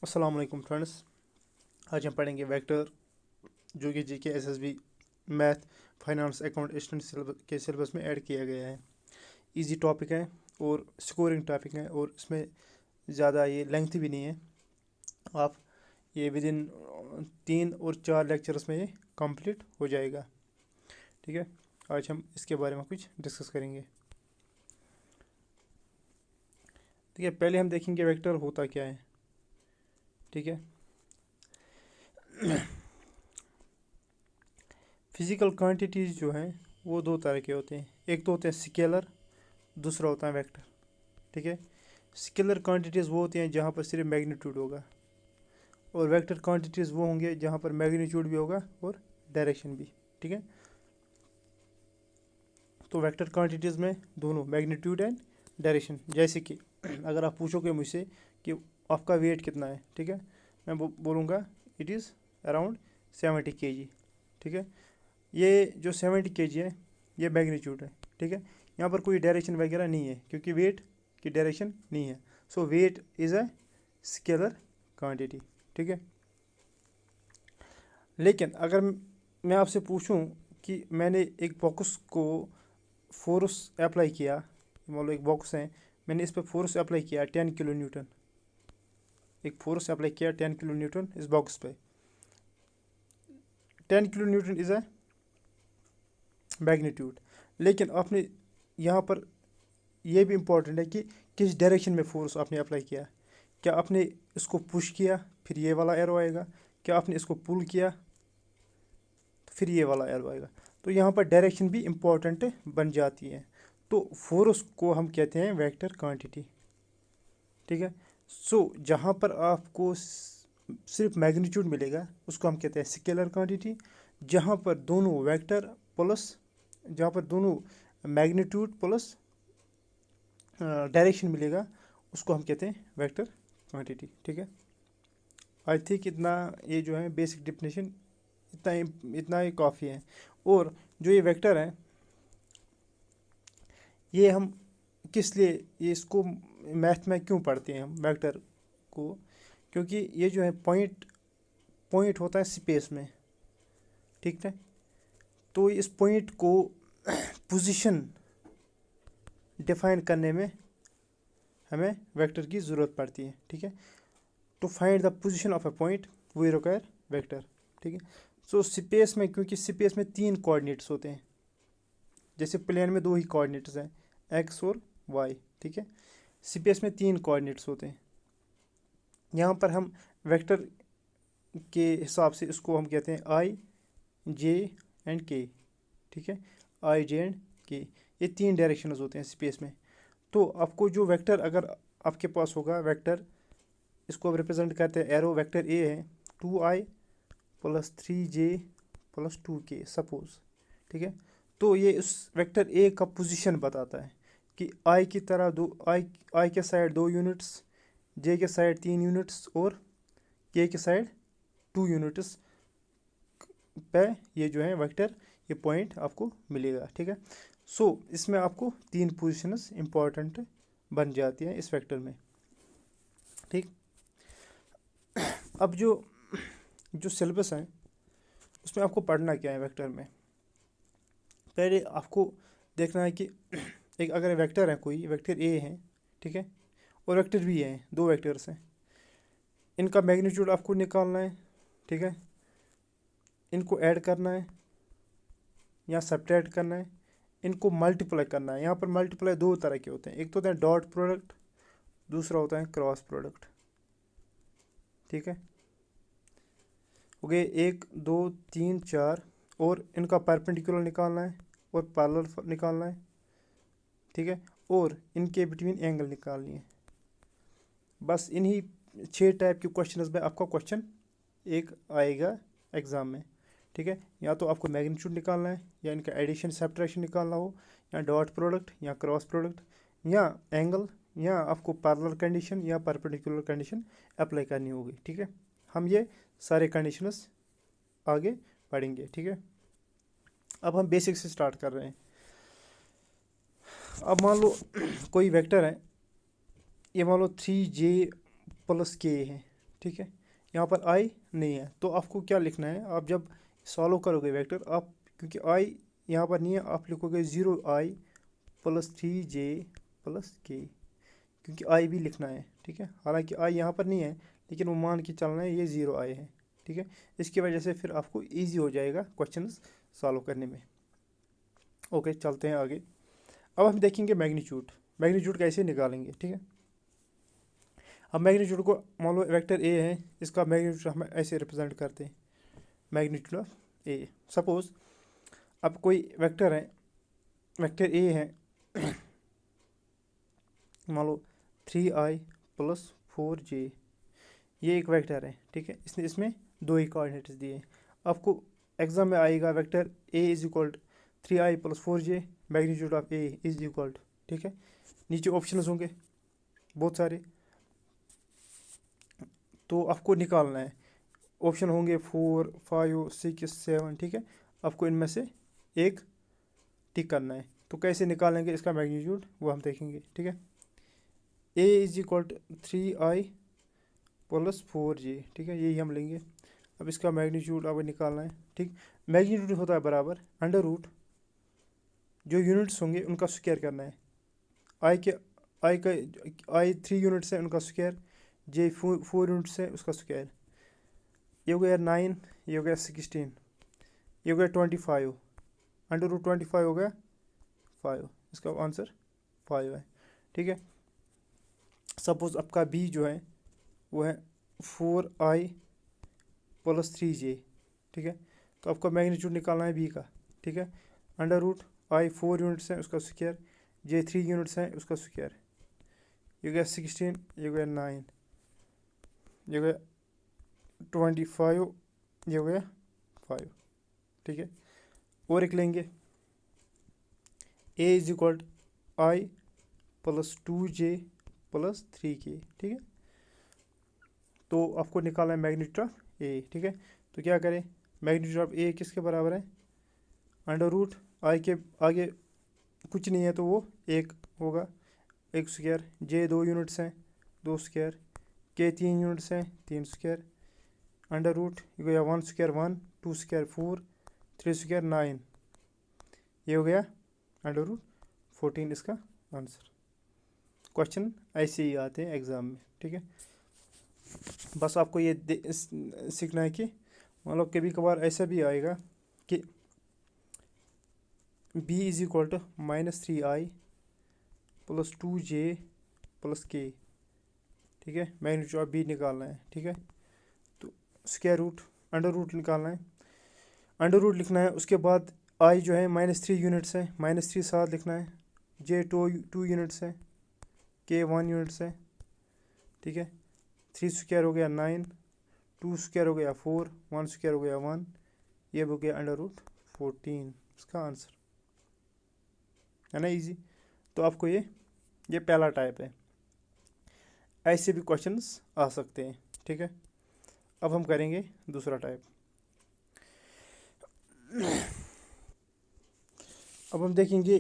अस्सलाम वालेकुम फ्रेंड्स। आज हम पढ़ेंगे वेक्टर, जो कि GK SSB math finance account assistant के सिलेबस में ऐड किया गया है। इजी टॉपिक है और स्कोरिंग टॉपिक है, और इसमें ज़्यादा ये लेंथ भी नहीं है। आप ये विद इन 3 और 4 लेक्चर्स में ये कंप्लीट हो जाएगा। ठीक है, आज हम इसके बारे में कुछ डिस्कस करेंगे। ठीक है, पहले हम देखेंगे वेक्टर होता क्या है। ठीक है, फिजिकल क्वांटिटीज़ जो हैं वो दो तरह के होते हैं। एक तो होते हैं स्केलर, दूसरा होता है वेक्टर। ठीक है, स्केलर क्वांटिटीज़ वो होती हैं जहाँ पर सिर्फ मैग्नीट्यूड होगा, और वेक्टर क्वांटिटीज़ वो होंगे जहाँ पर मैग्नीट्यूड भी होगा और डायरेक्शन भी। ठीक है, तो वेक्टर क्वांटिटीज़ में दोनों मैग्नीट्यूड एंड डायरेक्शन। जैसे कि अगर आप पूछोगे मुझसे कि आपका वेट कितना है, ठीक है, मैं बोलूँगा इट इज़ अराउंड 70 kg। ठीक है, ये जो 70 kg है ये मैग्नीट्यूड है। ठीक है, यहाँ पर कोई डायरेक्शन वगैरह नहीं है क्योंकि वेट की डायरेक्शन नहीं है। So weight is a scalar quantity. ठीक है, लेकिन अगर मैं आपसे पूछूं कि मैंने एक बॉक्स को फोर्स अप्लाई किया, मान लो एक बॉक्स है, मैंने इस पर फोर्स अप्लाई किया 10 किलो न्यूटन, एक फोर्स अप्लाई किया 10 किलो न्यूटन इस बॉक्स पे। 10 kilo Newton is a magnitude, लेकिन आपने यहाँ पर यह भी इम्पोर्टेंट है कि किस डायरेक्शन में फोर्स आपने अप्लाई किया। क्या आपने इसको पुश किया फिर ये वाला एरो आएगा, क्या आपने इसको पुल किया तो फिर ये वाला एरो आएगा। तो यहाँ पर डायरेक्शन भी इम्पोर्टेंट बन जाती है। तो फोर्स को हम कहते हैं वेक्टर क्वांटिटी। ठीक है, सो जहाँ पर आपको सिर्फ मैग्नीट्यूड मिलेगा उसको हम कहते हैं स्केलर क्वांटिटी। जहाँ पर दोनों वेक्टर प्लस, जहाँ पर दोनों मैग्नीट्यूड प्लस डायरेक्शन मिलेगा उसको हम कहते हैं वेक्टर क्वांटिटी। ठीक है, आई थिंक इतना ये जो है बेसिक डिफिनेशन इतना ही काफ़ी है। और जो ये वेक्टर है ये हम किस लिए, ये इसको मैथ में क्यों पढ़ते हैं हम वेक्टर को, क्योंकि ये जो है पॉइंट पॉइंट होता है स्पेस में। ठीक है, तो इस पॉइंट को पोजीशन डिफाइन करने में हमें वेक्टर की ज़रूरत पड़ती है। ठीक है, to find the position of a point we require vector. ठीक है, सो स्पेस में, क्योंकि स्पेस में 3 कोऑर्डिनेट्स होते हैं, जैसे प्लेन में 2 ही कोऑर्डिनेट्स हैं, एक्स और वाई। ठीक है, स्पेस में 3 कोऑर्डिनेट्स होते हैं। यहाँ पर हम वेक्टर के हिसाब से इसको हम कहते हैं आई, जे एंड के। ठीक है, आई, जे एंड के, ये 3 डायरेक्शंस होते हैं स्पेस में। तो आपको जो वेक्टर अगर आपके पास होगा वेक्टर, इसको अब रिप्रेजेंट करते हैं एरो, वेक्टर ए है 2i + 3j + 2k सपोज। ठीक है, तो ये उस वेक्टर ए का पोजीशन बताता है कि आई की तरह दो, आई के साइड 2 यूनिट्स, जे के साइड 3 यूनिट्स और के साइड 2 यूनिट्स पे ये जो है वेक्टर, ये पॉइंट आपको मिलेगा। ठीक है, सो इसमें आपको 3 पोजीशंस इंपॉर्टेंट बन जाती हैं इस वेक्टर में। ठीक, अब जो जो सिलेबस है उसमें आपको पढ़ना क्या है वेक्टर में। पहले आपको देखना है कि एक अगर वेक्टर है, कोई वेक्टर ए है, ठीक है, और वेक्टर बी है, 2 वेक्टर्स हैं, इनका मैग्नीट्यूड आपको निकालना है। ठीक है, इनको ऐड करना है या सब्ट्रैक्ट करना है, इनको मल्टीप्लाई करना है। यहाँ पर मल्टीप्लाई 2 तरह के होते हैं, एक तो होता है डॉट प्रोडक्ट, दूसरा होता है क्रॉस प्रोडक्ट। ठीक है, हो गए 1 2 3 4, और इनका परपेंडिकुलर निकालना है और पैरेलल निकालना है। ठीक है, और इनके बिटवीन एंगल निकालनी है। बस इन्हीं 6 टाइप के क्वेश्चन में आपका क्वेश्चन एक आएगा एग्ज़ाम में। ठीक है, या तो आपको मैग्नीट्यूड निकालना है, या इनका एडिशन सब्ट्रैक्शन निकालना हो, या डॉट प्रोडक्ट, या क्रॉस प्रोडक्ट, या एंगल, या आपको पैरेलल कंडीशन या परपेंडिकुलर कंडीशन अप्लाई करनी होगी। ठीक है, हम ये सारे कंडीशंस आगे पढ़ेंगे। ठीक है, अब हम बेसिक से स्टार्ट कर रहे हैं। अब मान लो कोई वेक्टर है, ये मान लो 3j + k है, ठीक है, यहाँ पर आई नहीं है, तो आपको क्या लिखना है, आप जब सॉल्व करोगे वेक्टर, आप क्योंकि आई यहाँ पर नहीं है, आप लिखोगे 0i + 3j + k, क्योंकि आई भी लिखना है, ठीक है। हालांकि आई यहाँ पर नहीं है, लेकिन वो मान के चलना है ये 0i है, ठीक है। इसकी वजह से फिर आपको ईजी हो जाएगा क्वेश्चन सॉल्व करने में। ओके, चलते हैं आगे। अब हम देखेंगे मैग्नीट्यूड, मैग्नीट्यूड कैसे निकालेंगे, ठीक है। अब मैग्नीट्यूड को मान लो वेक्टर ए है, इसका मैग्नीट्यूड हम ऐसे रिप्रेजेंट करते हैं, मैग्नीट्यूड ऑफ ए। सपोज अब कोई वेक्टर है, वेक्टर ए है, मान लो 3i + 4j, ये एक वेक्टर है, ठीक है। इसमें दो ही कोऑर्डिनेट्स दिए हैं। आपको एग्जाम में आएगा vector a = 3i + 4j, magnitude of a = ठीक है। नीचे ऑप्शंस होंगे बहुत सारे, तो आपको निकालना है। ऑप्शन होंगे 4, 5, 6, 7, ठीक है। आपको इनमें से एक टिक करना है। तो कैसे निकालेंगे इसका मैग्नीट्यूड वो हम देखेंगे, ठीक है। a = 3i + 4j, ठीक है, यही हम लेंगे। अब इसका मैग्नीट्यूड अब निकालना है, ठीक। मैग्नीट्यूड होता है बराबर √ जो यूनिट्स होंगे उनका स्क्वायर करना है। आई 3 यूनिट्स है उनका स्क्वायर, j 4 यूनिट्स है उसका स्क्वायर। ये हो गया 9, ये हो गया 16, ये हो गया 25, √25 हो गया 5, इसका आंसर 5 है, ठीक है। सपोज आपका b जो है वो है 4i + 3j, ठीक है। तो आपका मैग्नीट्यूड निकालना है b का, ठीक है। √i 4 यूनिट्स हैं उसका स्क्वायर, j 3 यूनिट्स हैं उसका स्क्वायर। ये हो गया 16, ये हो गया 9, ये हो गया 25, ये हो गया 5, ठीक है। और एक लेंगे a = i + 2j + 3k, ठीक है। तो आपको निकालना है मैग्नीट्यूड ऑफ ए, ठीक है। तो क्या करें, मैग्नीट्यूड ऑफ ए किसके बराबर है, √i के आगे कुछ नहीं है तो वो 1 होगा, 1 स्क्वायर। j 2 यूनिट्स हैं 2 स्क्वायर, k 3 यूनिट्स हैं 3 स्क्वायर, ये हो गया 1 स्क्वायर 1, 2 स्क्वायर 4, 3 स्क्वायर 9, ये हो गया √14 इसका आंसर। क्वेश्चन ऐसे ही आते हैं एग्ज़ाम में, ठीक है। बस आपको ये सीखना है कि मान लो कभी कभार ऐसा भी आएगा कि b = -3i + 2j + k, ठीक है। मैग्नीट्यूड ऑफ b निकालना है, ठीक है। तो स्क्वायर रूट √ निकालना है, √ लिखना है। उसके बाद i जो है -3 यूनिट्स है, -3 साथ लिखना है, j 2 यूनिट्स है, k 1 यूनिट्स है, ठीक है। 3 स्क्वायर हो गया 9, 2 स्क्वायर हो गया 4, 1 स्क्वायर हो गया 1, ये हो गया √14 इसका आंसर, है ना, इजी। तो आपको ये पहला टाइप है। ऐसे भी क्वेश्चंस आ सकते हैं, ठीक है। अब हम करेंगे दूसरा टाइप। अब हम देखेंगे,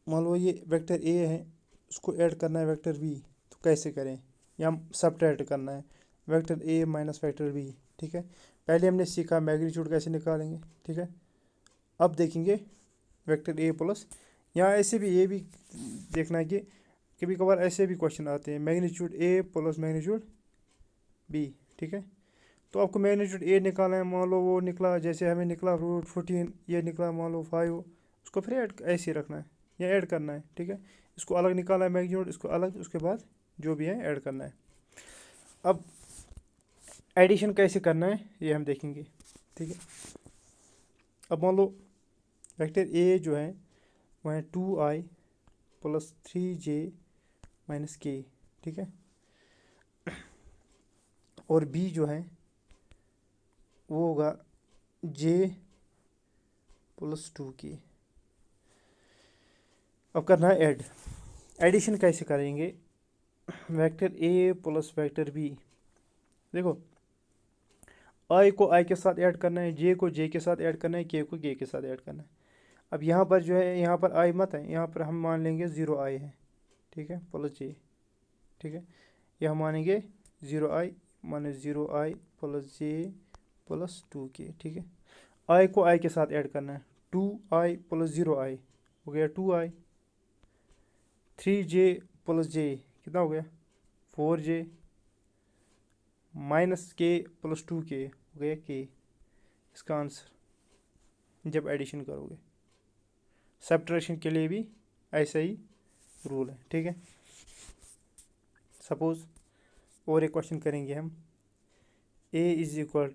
मान लो ये वेक्टर ए है, उसको ऐड करना है वेक्टर बी, तो कैसे करें, या सबट्रैक्ट करना है वेक्टर ए - वेक्टर बी, ठीक है। पहले हमने सीखा मैग्नीट्यूड कैसे निकालेंगे, ठीक है। अब देखेंगे वेक्टर ए प्लस, यहाँ ऐसे भी ये भी देखना है कि कभी कभार ऐसे भी क्वेश्चन आते हैं मैग्नीट्यूड ए + मैग्नीट्यूड बी, ठीक है। तो आपको मैग्नीट्यूड ए निकालना है, मान लो वो निकला, जैसे हमें निकला √14, ये निकला मान लो 5, उसको फिर ऐड ऐसे ही रखना है या ऐड करना है, ठीक है। इसको अलग निकालना है मैग्नीट्यूड, इसको अलग, उसके बाद जो भी है ऐड करना है। अब एडिशन कैसे करना है ये हम देखेंगे, ठीक है। अब मान लो वेक्टर ए जो है वह है 2i + 3j - k, ठीक है। और बी जो है वो होगा j + 2k। अब करना है ऐड, एडिशन कैसे करेंगे, वेक्टर ए + वेक्टर बी, देखो आई को आई के साथ ऐड करना है, जे को जे के साथ ऐड करना है, के को के साथ ऐड करना है। अब यहाँ पर जो है, यहाँ पर आई मत है, यहाँ पर हम मान लेंगे 0i है, ठीक है, + j, ठीक है। ये हम मानेंगे 0i माइनस 0i प्लस जे प्लस 2k, ठीक है। आई को आई के साथ ऐड करना है, 2i प्लस 0i हो गया 2i, 3j प्लस जे कितना हो गया 4j, minus k plus 2k हो गया k। इसका आंसर जब एडिशन करोगे, सब्ट्रैक्शन के लिए भी ऐसा ही रूल है, ठीक है। सपोज और एक क्वेश्चन करेंगे हम, a is equal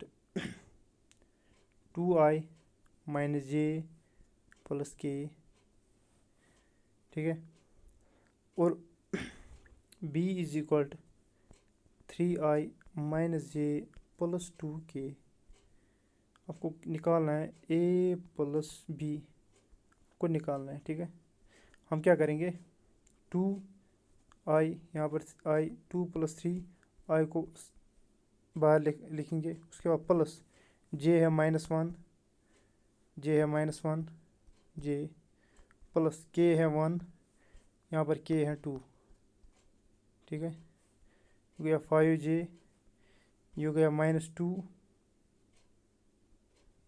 2i minus J plus k, ठीक है। और b is equal 3i minus J plus 2k। आपको निकालना है a प्लस b को निकालना है, ठीक है। हम क्या करेंगे, 2i यहाँ पर i 2 प्लस 3i को बाहर लिखेंगे, उसके बाद प्लस j है -1, j है -1 j प्लस k है 1, यहाँ पर k है 2, ठीक है। हो गया 5j, ये हो गया -2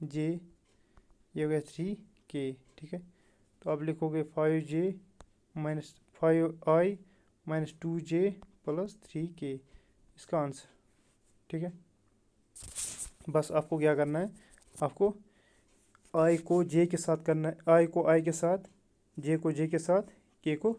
j, ये हो गया 3k, ठीक है। तो आप लिखोगे 5j minus 5i minus 2j plus 3k, इसका आंसर, ठीक है। बस आपको क्या करना है, आपको i को j के साथ करना है, i को i के साथ, j को j के साथ, k को